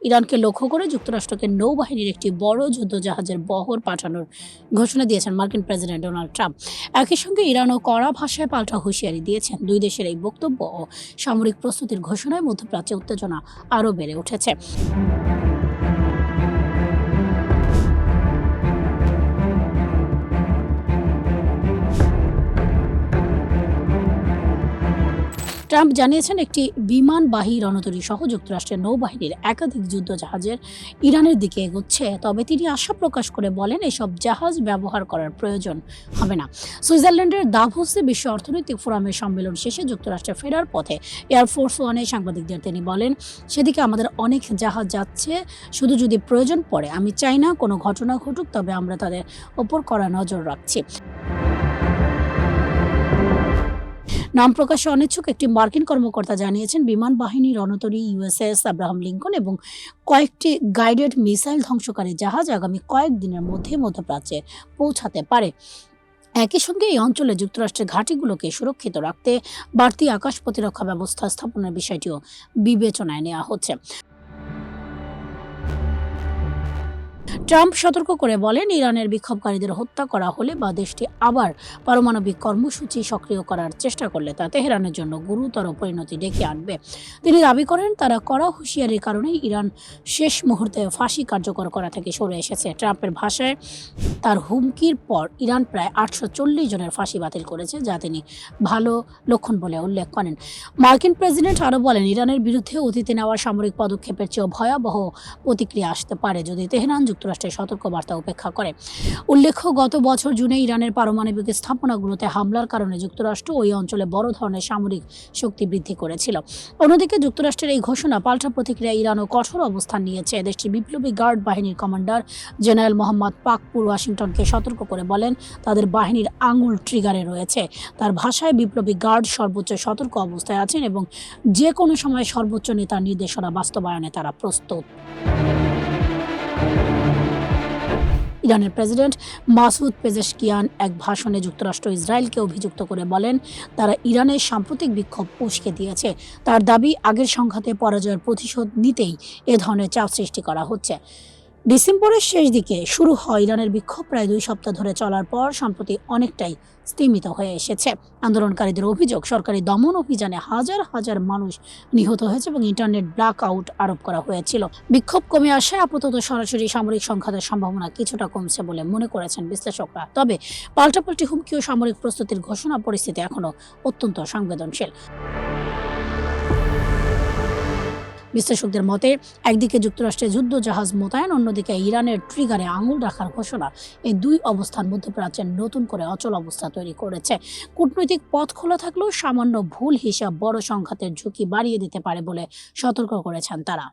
ইরানকে লক্ষ্য করে যুক্তরাষ্ট্রকে নৌবাহিনীর একটি বড় যুদ্ধজাহাজের বহর পাঠানোর ঘোষণা দিয়েছেন মার্কিন প্রেসিডেন্ট ডোনাল্ড ট্রাম্প। একই সঙ্গে ইরানও কড়া ভাষায় পাল্টা হুঁশিয়ারি দিয়েছেন। দুই দেশের এই বক্তব্য ও সামরিক প্রস্তুতির ঘোষণায় মধ্যপ্রাচ্যে উত্তেজনা আরও বেড়ে উঠেছে। ট্রাম্প জানিয়েছেন, একটি বিমানবাহী রণতরী সহ যুক্তরাষ্ট্রের নৌবাহিনীর একাধিক যুদ্ধজাহাজের ইরানের দিকে এগোচ্ছে। তবে তিনি আশা প্রকাশ করে বলেন, এসব জাহাজ ব্যবহার করার প্রয়োজন হবে না। সুইজারল্যান্ডের দাভোসে বিশ্ব অর্থনৈতিক ফোরামের সম্মেলন শেষে যুক্তরাষ্ট্রে ফেরার পথে এয়ারফোর্স ওয়ানে সাংবাদিকদের তিনি বলেন, সেদিকে আমাদের অনেক জাহাজ যাচ্ছে, শুধু যদি প্রয়োজন পড়ে। আমি চাই না কোনো ঘটনা ঘটুক, তবে আমরা তাদের ওপর কড়া নজর রাখছি। নাম প্রকাশে অনিচ্ছুক একটি মার্কিন কর্মকর্তা জানিয়েছেন, বিমান বাহিনী রণতরী ইউএসএস আব্রাহাম লিঙ্কন এবং কয়েকটি গাইডেড মিসাইল ধ্বংসকারী জাহাজ আগামী কয়েকদিনের মধ্যে মধ্যপ্রাচ্যে পৌঁছাতে পারে। একই সঙ্গে এই অঞ্চলে যুক্তরাষ্ট্রের ঘাঁটিগুলোকে সুরক্ষিত রাখতে বাড়তি আকাশ প্রতিরক্ষা ব্যবস্থা স্থাপনের বিষয়টিও বিবেচনায় নেওয়া হচ্ছে। ট্রাম্প সতর্ক করে বলেন, ইরানের বিক্ষোভকারীদের হত্যা করা হলে বা দেশটি আবার পারমাণবিক কর্মসূচি সক্রিয় করার চেষ্টা করলে তা তেহরানের জন্য গুরুতর পরিণতি ডেকে আনবে। তিনি দাবি করেন, তারা কড়া হুঁশিয়ারির কারণেই ইরান শেষ মুহূর্তে ফাঁসি কার্যকর করা থেকে সরে এসেছে। ট্রাম্পের ভাষায়, তার হুমকির পর ইরান প্রায় 840 জনের ফাঁসি বাতিল করেছে, যা তিনি ভালো লক্ষণ বলে উল্লেখ করেন। মার্কিন প্রেসিডেন্ট আরও বলেন, ইরানের বিরুদ্ধে অতীতে নেওয়া সামরিক পদক্ষেপের চেয়েও ভয়াবহ প্রতিক্রিয়া আসতে পারে যদি তেহরান যুক্তরাষ্ট্রের সতর্কবার্তা উপেক্ষা করে। উল্লেখ্য, গত বছর জুনে ইরানের পারমাণবিক স্থাপনাগুলোতে হামলার কারণে যুক্তরাষ্ট্র ওই অঞ্চলে বড় ধরনের সামরিক শক্তি বৃদ্ধি করেছিল। অন্যদিকে যুক্তরাষ্ট্রের এই ঘোষণা পাল্টা প্রতিক্রিয়া ইরানও কঠোর অবস্থান নিয়েছে। দেশটির বিপ্লবী গার্ড বাহিনীর কমান্ডার জেনারেল মোহাম্মদ পাকপুর ওয়াশিংটনকে সতর্ক করে বলেন, তাদের বাহিনীর আঙুল ট্রিগারে রয়েছে। তার ভাষায়, বিপ্লবী গার্ড সর্বোচ্চ সতর্ক অবস্থায় আছেন এবং যে কোনো সময় সর্বোচ্চ নেতার নির্দেশনা বাস্তবায়নে তারা প্রস্তুত। ইরানের প্রেসিডেন্ট মাসুদ পেজেশকিয়ান এক ভাষণে যুক্তরাষ্ট্র ইসরায়েলকে অভিযুক্ত করে বলেন, তারা ইরানের সাম্প্রতিক বিক্ষোভ উস্কে দিয়েছে। তার দাবি, আগের সংঘাতে পরাজয়ের প্রতিশোধ নিতেই এ ধরনের চাপ সৃষ্টি করা হচ্ছে। ডিসেম্বরের শেষ দিকে শুরু হয় ইরানের বিক্ষোভ প্রায় 2 সপ্তাহ ধরে চলার পর সম্প্রতি অনেকটাই স্তিমিত হয়ে এসেছে। আন্দোলনকারীদের অভিযোগ, সরকারি দমন অভিযানে হাজার হাজার মানুষ নিহত হয়েছে এবং ইন্টারনেট ব্ল্যাক আউট আরোপ করা হয়েছিল। বিক্ষোভ কমে আসায় আপাতত সরাসরি সামরিক সংঘাতের সম্ভাবনা কিছুটা কমছে বলে মনে করেছেন বিশ্লেষকরা। তবে পাল্টাপাল্টি হুমকি ও সামরিক প্রস্তুতির ঘোষণা পরিস্থিতি এখনও অত্যন্ত সংবেদনশীল। বিশ্লেষকদের মতে, একদিকে যুক্তরাষ্ট্রের যুদ্ধজাহাজ মোতায়েন, অন্যদিকে ইরানের ট্রিগারে আঙুল রাখার ঘোষণা, এই দুই অবস্থান মধ্যপ্রাচ্যে নতুন করে অচল অবস্থা তৈরি করেছে। কূটনৈতিক পথ খোলা থাকলেও সামান্য ভুল হিসাব বড় সংঘাতের ঝুঁকি বাড়িয়ে দিতে পারে বলে সতর্ক করেছেন তারা।